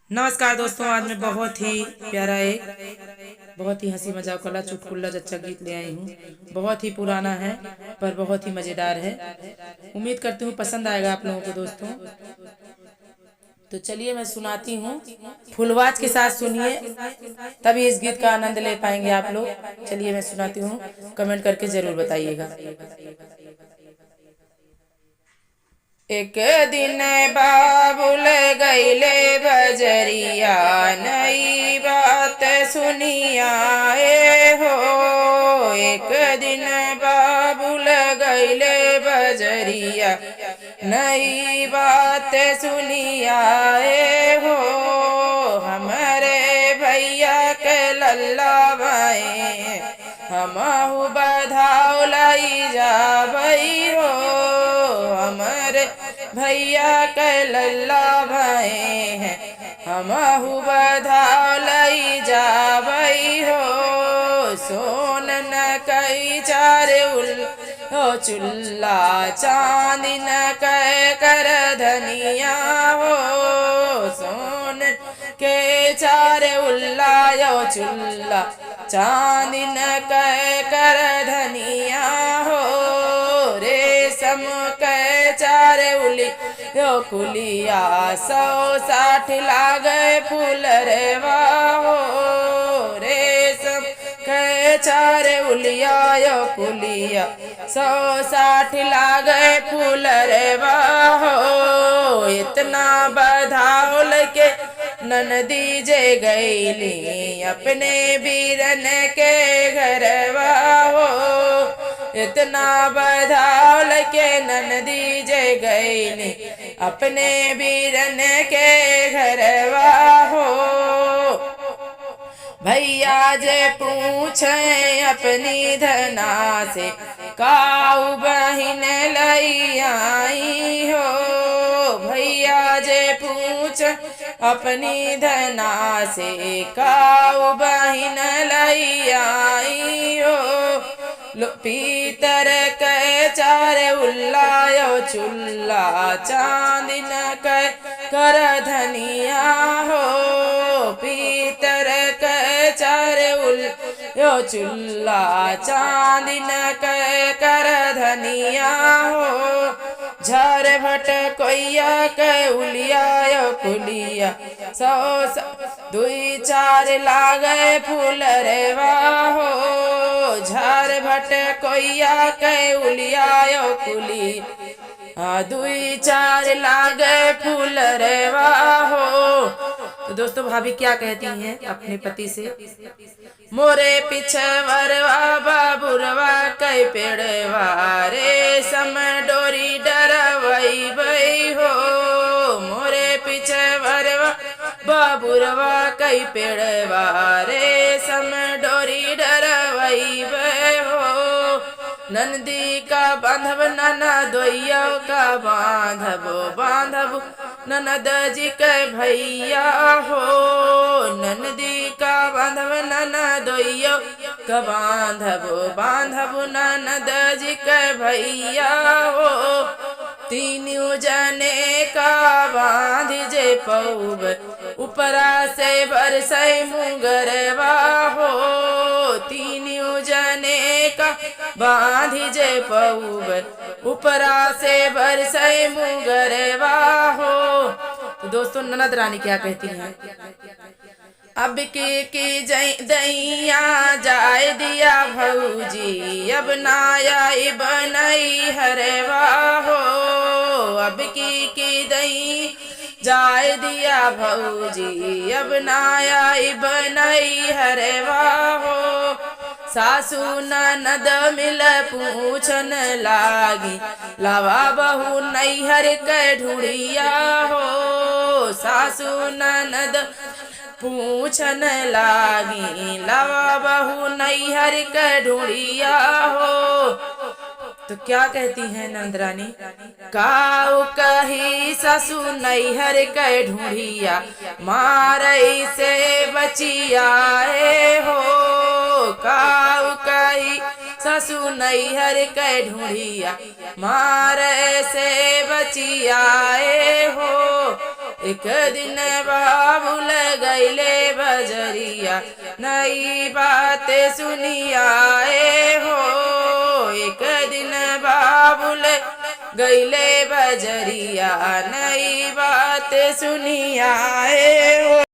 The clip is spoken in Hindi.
नमस्कार दोस्तों, आज मैं बहुत ही प्यारा बहुत ही हंसी मजाक वाला चुटकुला जच्चा गीत ले आई हूँ। बहुत ही पुराना है पर बहुत ही मज़ेदार है। उम्मीद करती हूँ पसंद आएगा आप लोगों को दोस्तों। तो चलिए मैं सुनाती हूँ, फुलवाज के साथ सुनिए, तभी इस गीत का आनंद ले पाएंगे आप लोग। चलिए मैं सुनाती हूँ, कमेंट करके ज़रूर बताइएगा। एक दिन बाबुल गईले बजरिया, नई बात सुनिया हो। एक दिन बाबुल गईले बजरिया, नई बात सुनिया हो। हमारे भैया के लल्ला भाई, हमहु बधाओ लाई जाबई हो। हमारे भैया के लल्ला भाई हैं, हमहु बधाओ लाई जाबई हो। सोन न कई चार हो चुल्ला, चांदी न कह कर धनिया हो। सोन के चार उल्ला यो चुल्ला, चांदी न कह कर धनिया हो। रेशम के चार उली यो कुलिया, 160 लागे फूल रेवा हो। रेशम के चार उलिया यो कुलिया, 160 लागे फूल रेवा हो। इतना बधाओल के ननदी जे गईली, अपने बीरन के घरवा हो। इतना बधाओल के ननदी जे गईली, अपने बीरन के घरवा हो। भैया जे पूछे अपनी धना से, काऊ बहिन लई आई हो। भैया जे पूछ अपनी धना से, काऊ बहिन लई आई हो। पीतर के चार उल्लायो चुल्ला, चांदी न कर धनिया हो। पीतर के चार उल्लायो चुल्ला, चांदी न कर धनिया हो। झर भट कोइया के उलिया यो कुलिया, 100 दुई चार लागे फूल रेवा हो। झर भट कोइया के उलिया यो कुली, दुई चार लागे फूल रेवा हो। तो दोस्तों, भाभी क्या कहती हैं अपने पति से? मोरे पिछवरवा बाबुरवा कई पेड़वा, रेशम डोरी डरवई बई हो। मोरे पिछवरवा बाबुरवा कई पेड़वा, रेशम डोरी डरवई बई हो। नंदी का बांधब नना दोइया का बांधबो, बांधबो ननद जी के भैया हो। नंदी का बांधब नना दोइया का बांधबो, बांधबो ननद जी के भैया हो। तीनों जने का बांध जे पौब, ऊपरा से बरसै मुंगरवा हो। तीनों जने का बांधी जे पौब, ऊपरा से बरसै मुंगरवा हो। तो दोस्तों, ननद रानी क्या कहती हैं? अब की दैया जाय दिया भौजी, अब नाया बनई हरवा हो। अब की दई जाय दिया भौजी, अब नाया बनई हरवा हो। सासू ननद मिल पूछन लागी, लावा बहू नैहर के ढूढ़िया हो। सासू ननद पूछन लागी, लावा बहू नैहर के ढूढ़िया हो। तो क्या कहती है नंदरानी? काऊ कही ससु नैहर के ढूढ़िया, मारई से बचिया हो। काऊ कही ससु नैहर के ढूढ़िया, मारे से बचिया हो। एक दिन बाबुल गईले बजरिया नई बात सुनियाए हो। एक दिन बाबुल गईले बजरिया नई बात सुनियाए हो।